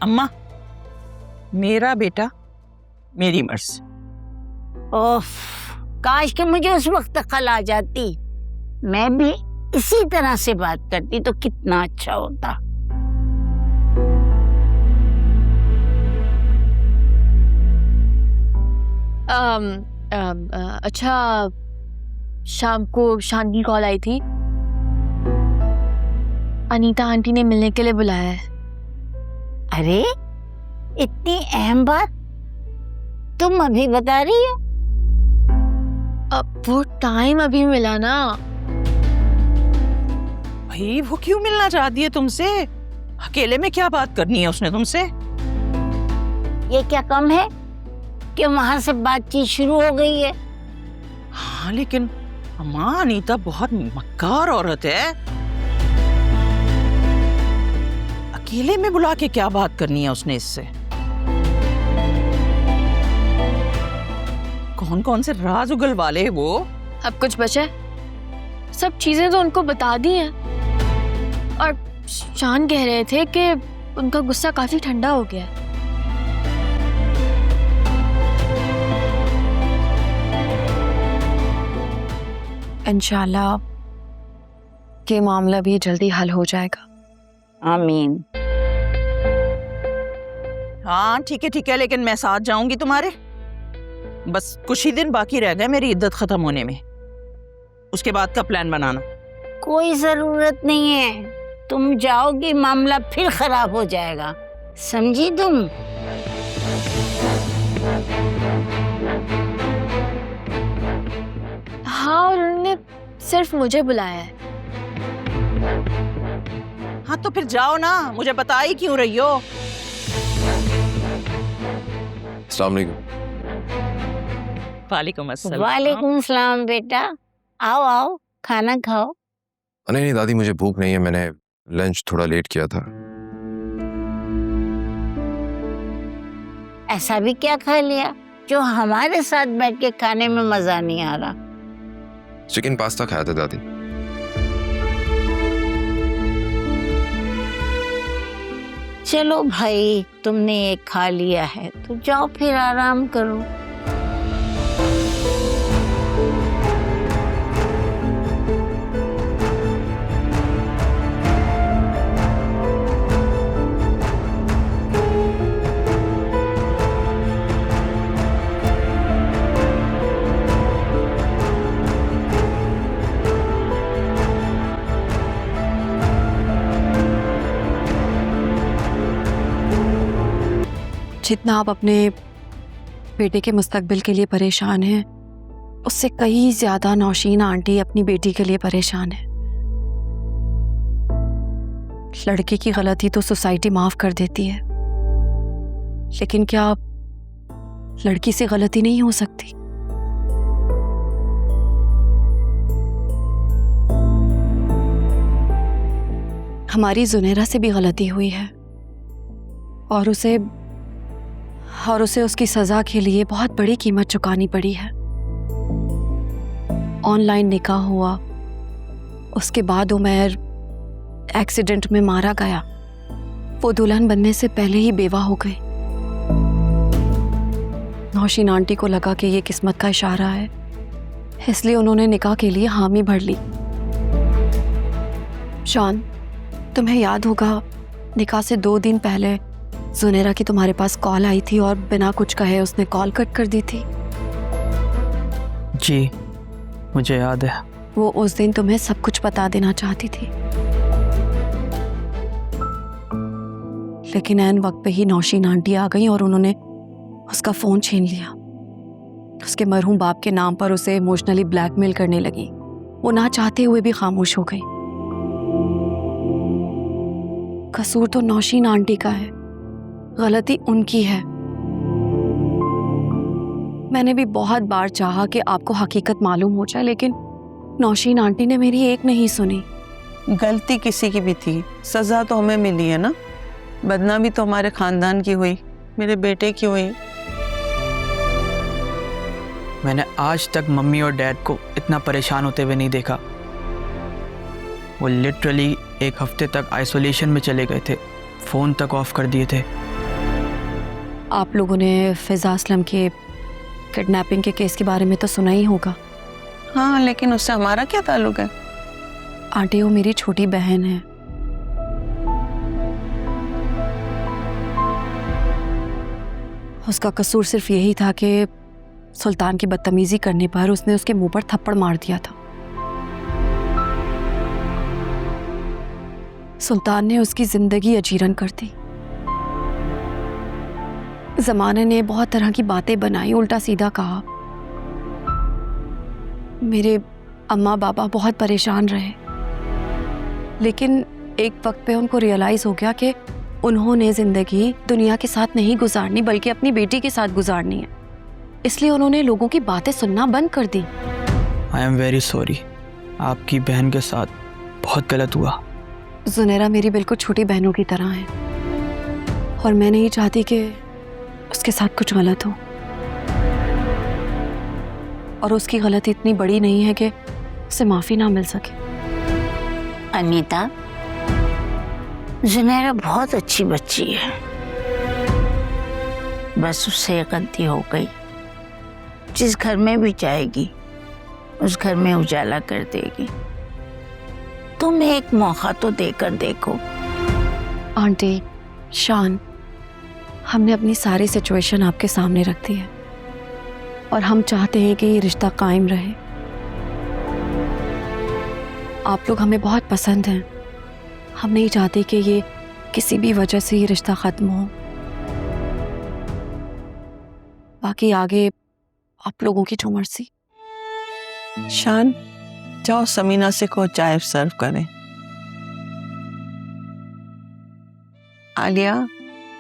अम्मा, मेरा बेटा मेरी मर्जी। ओफ, काश कि मुझे उस वक्त अकल आ जाती, मैं भी इसी तरह से बात करती तो कितना अच्छा होता। अच्छा, शाम को शान की कॉल आई थी, अनीता आंटी ने मिलने के लिए बुलाया है। अरे इतनी अहम बात तुम अभी बता रही हो? अब वो टाइम अभी मिला ना। भाई वो क्यों मिलना चाहती है तुमसे? अकेले में क्या बात करनी है उसने तुमसे? ये क्या कम है कि वहां से बातचीत शुरू हो गई है? हाँ लेकिन अम्मा, अनीता बहुत मक्कार औरत है। अकेले में बुला के क्या बात करनी है उसने इससे? कौन कौन से राज उगल वाले हैं वो? अब कुछ बचा है? सब चीजें तो उनको बता दी हैं। और शान कह रहे थे कि उनका गुस्सा काफी ठंडा हो गया है। इंशाल्लाह ये मामला भी जल्दी हल हो जाएगा। आमीन। हाँ ठीक है, लेकिन मैं साथ जाऊंगी तुम्हारे। बस कुछ ही दिन बाकी रह गए मेरी इद्दत खत्म होने में, उसके बाद का प्लान बनाना। कोई जरूरत नहीं है, तुम जाओगी मामला फिर खराब हो जाएगा, समझी तुम? हाँ, और उन्होंने सिर्फ मुझे बुलाया है। हाँ तो फिर जाओ ना, मुझे बता ही क्यों रही हो? अस्सलाम वालेकुम। वालेकुम अस्सलाम। वालेकुम सलाम बेटा, आओ आओ खाना खाओ। नहीं दादी, मुझे भूख नहीं है, मैंने लंच थोड़ा लेट किया था। ऐसा भी क्या खा लिया जो हमारे साथ बैठ के खाने में मजा नहीं आ रहा? चिकन पास्ता खाया था दादी। चलो भाई, तुमने ये खा लिया है तो जाओ फिर आराम करो। जितना आप अपने बेटे के मुस्तकबिल के लिए परेशान हैं, उससे कई ज्यादा नौशीन आंटी अपनी बेटी के लिए परेशान है। लड़के की गलती तो सोसाइटी माफ कर देती है, लेकिन क्या लड़की से गलती नहीं हो सकती? हमारी जुनेरा से भी गलती हुई है और उसे उसकी सजा के लिए बहुत बड़ी कीमत चुकानी पड़ी है। ऑनलाइन निकाह हुआ, उसके बाद उमैर एक्सीडेंट में मारा गया। वो दुल्हन बनने से पहले ही बेवा हो गई। नौशीन आंटी को लगा कि ये किस्मत का इशारा है, इसलिए उन्होंने निकाह के लिए हामी भर ली। शान, तुम्हें याद होगा निकाह से 2 दिन पहले जुनेरा की तुम्हारे पास कॉल आई थी और बिना कुछ कहे उसने कॉल कट कर दी थी। जी मुझे याद है। वो उस दिन तुम्हें सब कुछ बता देना चाहती थी, लेकिन ऐन वक्त पे ही नौशीन आंटी आ गई और उन्होंने उसका फोन छीन लिया। उसके मरहूम बाप के नाम पर उसे इमोशनली ब्लैकमेल करने लगी। वो ना चाहते हुए भी खामोश हो गई। कसूर तो नौशीन आंटी का है, गलती उनकी है। मैंने भी बहुत बार चाहा कि आपको हकीकत मालूम हो जाए, लेकिन नौशीन आंटी ने मेरी एक नहीं सुनी। गलती किसी की भी थी, सजा तो हमें मिली है ना। बदनामी तो हमारे खानदान की हुई, मेरे बेटे की हुई। मैंने आज तक मम्मी और डैड को इतना परेशान होते हुए नहीं देखा। वो लिटरली 1 हफ्ते तक आइसोलेशन में चले गए थे, फ़ोन तक ऑफ कर दिए थे। आप लोगों ने फिजा असलम के किडनैपिंग के केस के बारे में तो सुना ही होगा। हाँ, लेकिन उससे हमारा क्या ताल्लुक है? आंटी, वो मेरी छोटी बहन है। उसका कसूर सिर्फ यही था कि सुल्तान की बदतमीजी करने पर उसने उसके मुंह पर थप्पड़ मार दिया था। सुल्तान ने उसकी जिंदगी अजीरन कर दी। जमाने ने बहुत तरह की बातें बनाई, उल्टा सीधा कहा। मेरे अम्मा बाबा बहुत परेशान रहे, लेकिन एक वक्त पे उनको रियलाइज हो गया कि उन्होंने जिंदगी दुनिया के साथ नहीं गुजारनी बल्कि अपनी बेटी के साथ गुजारनी है। इसलिए उन्होंने लोगों की बातें सुनना बंद कर दी। आई एम वेरी सॉरी, आपकी बहन के साथ बहुत गलत हुआ। जुनैरा मेरी बिल्कुल छोटी बहनों की तरह है और मैं नहीं चाहती कि उसके साथ कुछ गलत हो। और उसकी गलती इतनी बड़ी नहीं है कि उसे माफी ना मिल सके। अनीता, जुनैरा बहुत अच्छी बच्ची है, बस उससे गलती हो गई। जिस घर में भी जाएगी उस घर में उजाला कर देगी। तुम एक मौका तो देकर देखो। आंटी, शान, हमने अपनी सारी सिचुएशन आपके सामने रख दी है और हम चाहते हैं कि ये रिश्ता कायम रहे। आप लोग हमें बहुत पसंद हैं। हम नहीं चाहते कि ये किसी भी वजह से ये रिश्ता ख़त्म हो। बाकी आगे आप लोगों की जो मर्जी। शान, जाओ समीना से को चाय सर्व करें। आलिया,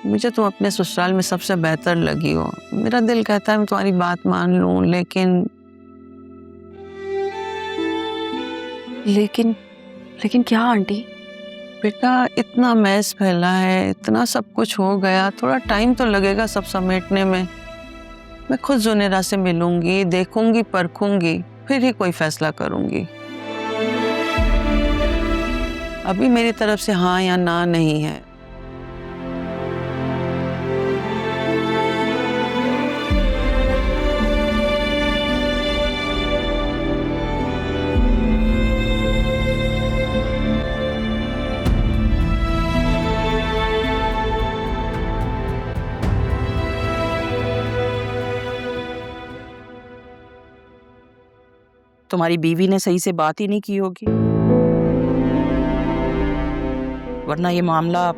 मुझे तुम अपने ससुराल में सबसे बेहतर लगी हो। मेरा दिल कहता है मैं तुम्हारी बात मान लूं, लेकिन क्या आंटी? बेटा, इतना मैस फैला है, इतना सब कुछ हो गया, थोड़ा टाइम तो लगेगा सब समेटने में। मैं खुद जुनेरा से मिलूंगी, देखूंगी, परखूंगी, फिर ही कोई फैसला करूंगी। अभी मेरी तरफ से हाँ या ना नहीं है। तुम्हारी बीवी ने सही से बात ही नहीं की होगी, वरना ये मामला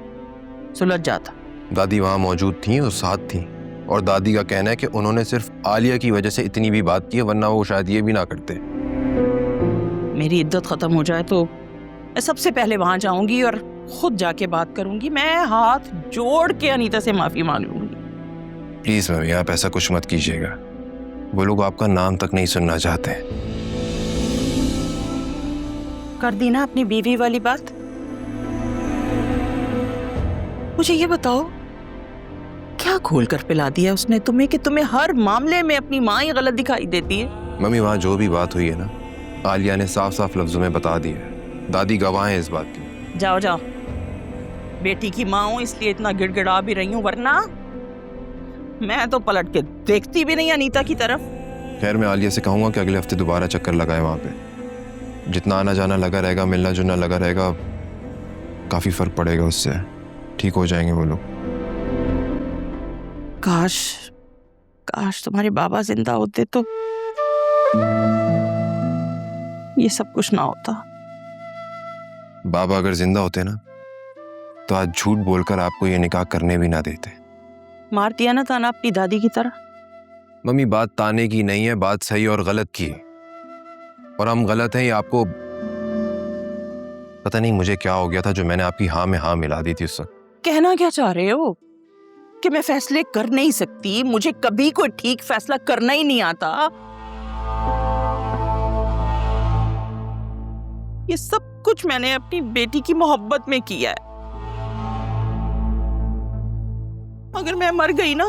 सुलझ जाता। दादी वहाँ मौजूद थी और साथ थी, और दादी का कहना है कि उन्होंने सिर्फ आलिया की वजह से इतनी भी बात की है, वरना वो शायद ये भी ना करते। मेरी इद्दत खत्म हो जाए तो मैं सबसे पहले वहां जाऊंगी और खुद जाके बात करूंगी। मैं हाथ जोड़ के अनीता से माफी मांग लूंगी। प्लीज मम्मी, आप ऐसा कुछ मत कीजिएगा। वो लोग आपका नाम तक नहीं सुनना चाहते। कर दी ना अपनी बीवी वाली बात। मुझे ये बताओ, क्या खोल कर पिला दिया उसने तुम्हें कि तुम्हें हर मामले में अपनी माँ ही गलत दिखाई देती है? मम्मी, वहाँ जो भी बात हुई है ना, आलिया ने साफ साफ लफ्जों में बता दिया है। दादी गवाह है इस बात की। जाओ जाओ, बेटी की माँ हूं इसलिए इतना गिड़गिड़ा भी रही हूँ, वरना मैं तो पलट के देखती भी नहीं अनीता की तरफ। खैर, मैं आलिया से कहूंगा कि अगले हफ्ते दोबारा चक्कर लगाए वहाँ पे। जितना आना जाना लगा रहेगा, मिलना जुलना लगा रहेगा, काफी फर्क पड़ेगा उससे। ठीक हो जाएंगे वो लोग। काश काश तुम्हारे बाबा जिंदा होते तो ये सब कुछ ना होता। बाबा अगर जिंदा होते ना तो आज झूठ बोलकर आपको ये निकाह करने भी ना देते। मार दिया ना ताना अपनी दादी की तरह। मम्मी, बात ताने की नहीं है, बात सही और गलत की। और हम गलत हैं, ये आपको पता नहीं मुझे क्या हो गया था जो मैंने आपकी हाँ में हाँ मिला दी थी उस वक्त। कहना क्या चाह रहे हो कि मैं फैसले कर नहीं सकती? मुझे कभी कोई ठीक फैसला करना ही नहीं आता। ये सब कुछ मैंने अपनी बेटी की मोहब्बत में किया है। अगर मैं मर गई ना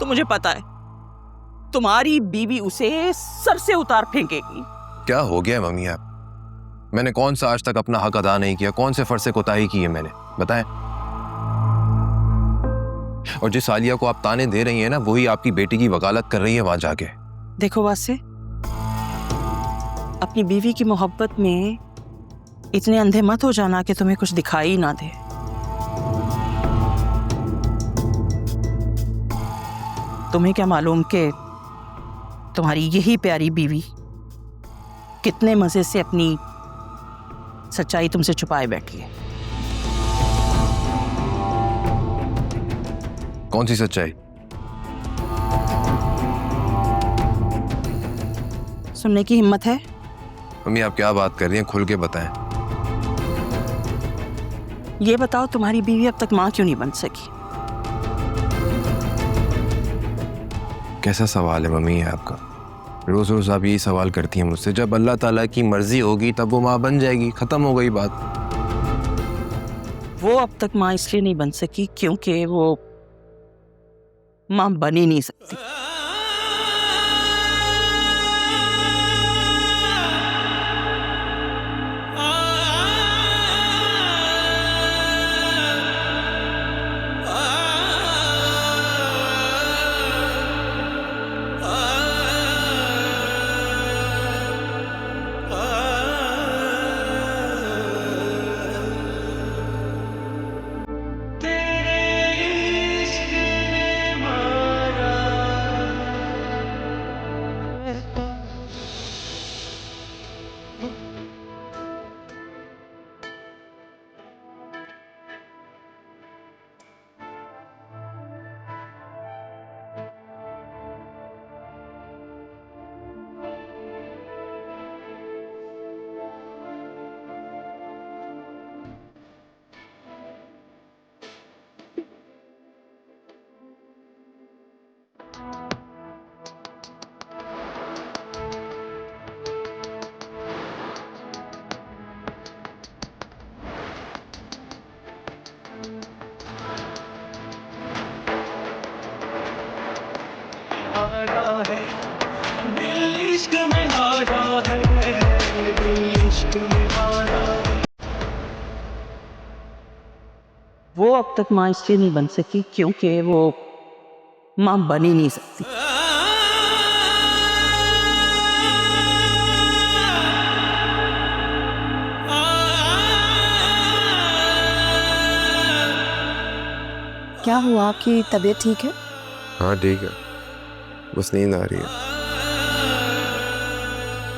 तो मुझे पता है तुम्हारी बीवी उसे सर से उतार फेंकेगी। क्या हो गया है मम्मी आप? मैंने कौन सा आज तक अपना हक अदा नहीं किया? कौन से फर्ज से कोताही की है मैंने? बताएं। और जिस आलिया को आप ताने दे रही हैं ना, वही आपकी बेटी की वकालत कर रही है वहां जाके। देखो वासे, अपनी बीवी की मोहब्बत में इतने अंधे मत हो जाना कि तुम्हें कुछ दिखाई ना दे। तुम्हें क्या मालूम कि तुम्हारी यही प्यारी बीवी कितने मजे से अपनी सच्चाई तुमसे छुपाए बैठी है। कौन सी सच्चाई? सुनने की हिम्मत है? मम्मी आप क्या बात कर रही हैं, खुल के बताएं। ये बताओ, तुम्हारी बीवी अब तक मां क्यों नहीं बन सकी? कैसा सवाल है मम्मी ये आपका? रोज रोज आप यही सवाल करती हैं मुझसे। जब अल्लाह ताला की मर्जी होगी तब वो माँ बन जाएगी, खत्म हो गई बात। वो अब तक मां इसलिए नहीं बन सकी क्योंकि वो मां बन ही नहीं सकती। वो अब तक मां इसलिए नहीं बन सकी क्योंकि वो मां बन ही नहीं सकती। क्या हुआ, आपकी तबीयत ठीक है? हाँ ठीक है, बस नींद आ रही है।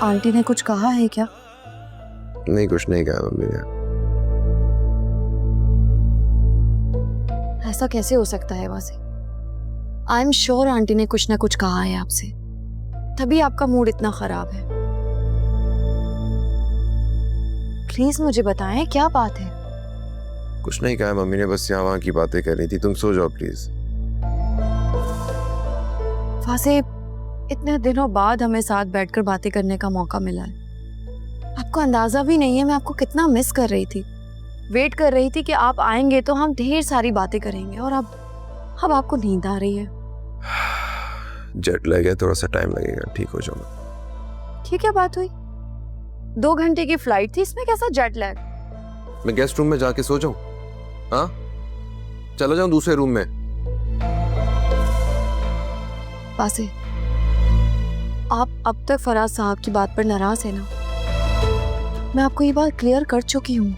आंटी ने कुछ कहा है क्या? नहीं, कुछ नहीं कहा मम्मी ने। ऐसा कैसे हो सकता है वासी? आई एम श्योर आंटी ने कुछ ना कुछ कहा है आपसे, तभी आपका मूड इतना खराब है। प्लीज मुझे बताएं क्या बात है। कुछ नहीं कहा मम्मी ने, बस यहाँ वहाँ की बातें कर रही थी। तुम सो जाओ प्लीज। वासी, इतने दिनों बाद हमें साथ बैठकर बातें करने का मौका मिला है। आपको अंदाजा भी नहीं है मैं आपको कितना मिस कर रही थी। वेट कर रही थी कि आप आएंगे तो हम ढेर सारी बातें करेंगे, और अब आपको नींद आ रही है। जेट लैग है, थोड़ा सा टाइम लगेगा, ठीक हो जाऊंगा। ठीक है, बात हुई। 2 घंटे की फ्लाइट थी, इसमें कैसा जेट लैग? मैं गेस्ट रूम में जाके सो जाऊं? हाँ, चला जाऊं दूसरे रूम में? वासी, आप अब तक फराज साहब की बात पर नाराज है ना? मैं आपको ये बात क्लियर कर चुकी हूँ।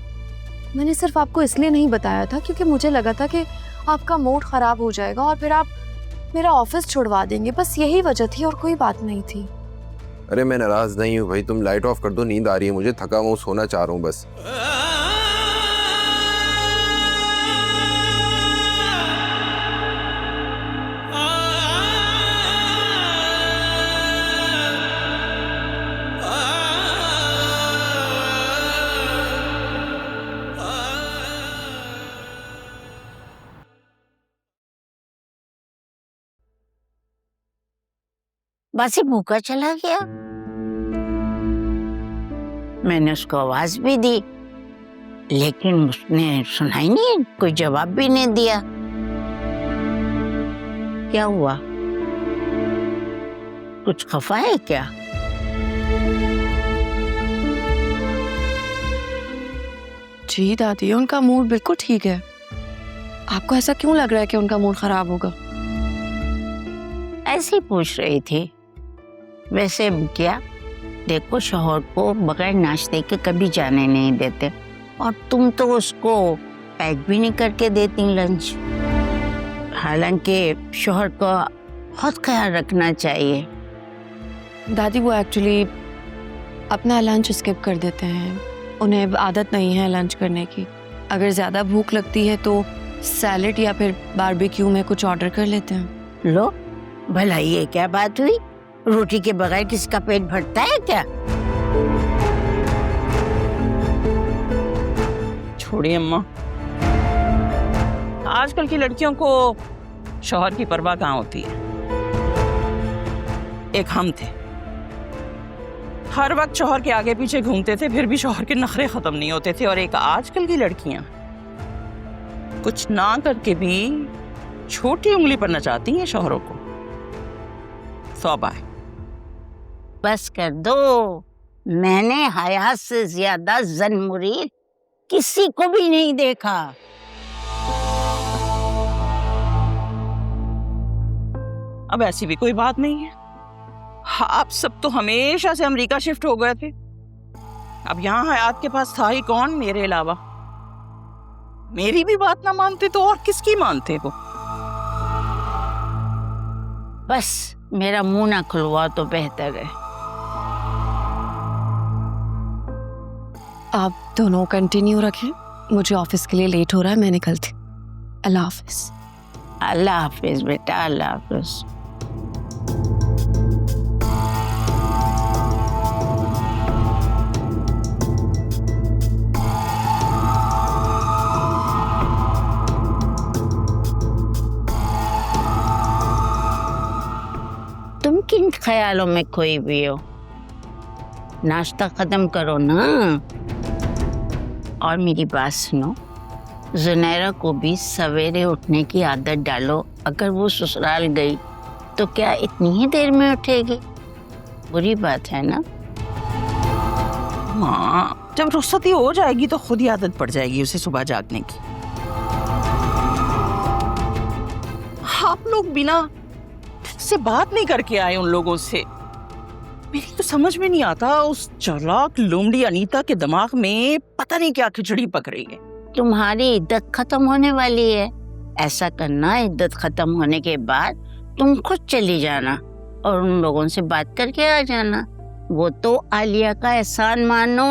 मैंने सिर्फ आपको इसलिए नहीं बताया था क्योंकि मुझे लगा था कि आपका मूड खराब हो जाएगा और फिर आप मेरा ऑफिस छुड़वा देंगे, बस यही वजह थी और कोई बात नहीं थी। अरे मैं नाराज नहीं हूँ भाई, तुम लाइट ऑफ कर दो, नींद आ रही है मुझे, थका हुआ हूँ, सोना चाह रहा हूँ बस। बासी भूखा चला गया। मैंने उसको आवाज भी दी लेकिन उसने सुना ही नहीं, कोई जवाब भी नहीं दिया। क्या हुआ, कुछ खफा है क्या? जी दादी, उनका मूड बिल्कुल ठीक है। आपको ऐसा क्यों लग रहा है कि उनका मूड खराब होगा? ऐसे ही पूछ रही थी। वैसे क्या, देखो शौहर को बगैर नाश्ते के कभी जाने नहीं देते, और तुम तो उसको पैक भी नहीं करके देती लंच। हालांकि शौहर को बहुत ख्याल रखना चाहिए। दादी वो एक्चुअली अपना लंच स्किप कर देते हैं, उन्हें आदत नहीं है लंच करने की। अगर ज़्यादा भूख लगती है तो सैलेड या फिर बारबेक्यू में कुछ ऑर्डर कर लेते हैं। लो भला ये क्या बात हुई, रोटी के बगैर किसी का पेट भरता है क्या? छोड़िए अम्मा, आजकल की लड़कियों को शौहर की परवाह कहाँ होती है। एक हम थे, हर वक्त शौहर के आगे पीछे घूमते थे, फिर भी शौहर के नखरे खत्म नहीं होते थे। और एक आजकल की लड़कियां कुछ ना करके भी छोटी उंगली पर नचाती हैं शौहरों को। तौबा है। बस कर दो, मैंने हया से ज्यादा जन मुरीद किसी को भी नहीं देखा। अब ऐसी भी कोई बात नहीं है, आप सब तो हमेशा से अमेरिका शिफ्ट हो गए थे। अब यहाँ हयात के पास था ही कौन मेरे अलावा। मेरी भी बात ना मानते तो और किसकी मानते वो। बस मेरा मुंह ना खुलवा तो बेहतर है। आप दोनों कंटिन्यू रखें, मुझे ऑफिस के लिए लेट हो रहा है, मैं निकलती। अल्लाह हाफिज। अल्लाह हाफिज बेटा, अल्लाह हाफिज। तुम किन ख्यालों में खोई हुई हो? नाश्ता खत्म करो ना। और मेरी बात सुनो, जुनैरा को भी सवेरे उठने की आदत डालो। अगर वो ससुराल गई तो क्या इतनी ही देर में उठेगी? बुरी बात है ना? माँ, जब रुखसती हो जाएगी तो खुद ही आदत पड़ जाएगी उसे सुबह जागने की। आप लोग बिना से बात नहीं करके आए उन लोगों से। मेरी तो समझ में नहीं आता, उस चालाक लोमड़ी अनीता के दिमाग में पता नहीं क्या खिचड़ी पक रही है। तुम्हारी इद्दत खत्म होने वाली है। ऐसा करना, इद्दत खत्म होने के बाद तुम खुद चली जाना और उन लोगों से बात करके आ जाना। वो तो आलिया का एहसान मानो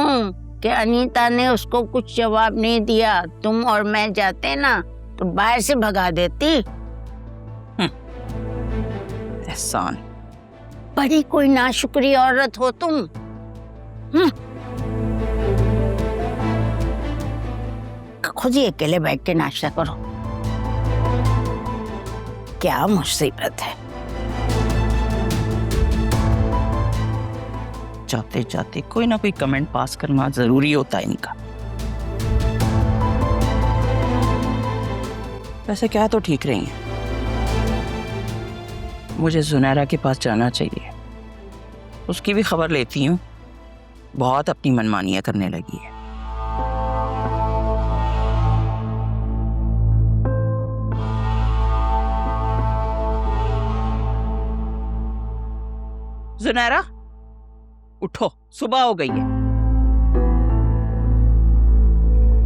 कि अनीता ने उसको कुछ जवाब नहीं दिया। तुम और मैं जाते ना तो बाहर से भगा देती। एहसान? बड़ी कोई नाशुक्री औरत हो तुम। खुद ही अकेले बैठ के नाश्ता करो। क्या मुसीबत है। जाते जाते कोई ना कोई कमेंट पास करना जरूरी होता है इनका। वैसे क्या तो ठीक रही है। मुझे जुनैरा के पास जाना चाहिए, उसकी भी खबर लेती हूँ। बहुत अपनी मनमानियां करने लगी है। जुनैरा, उठो, सुबह हो गई है।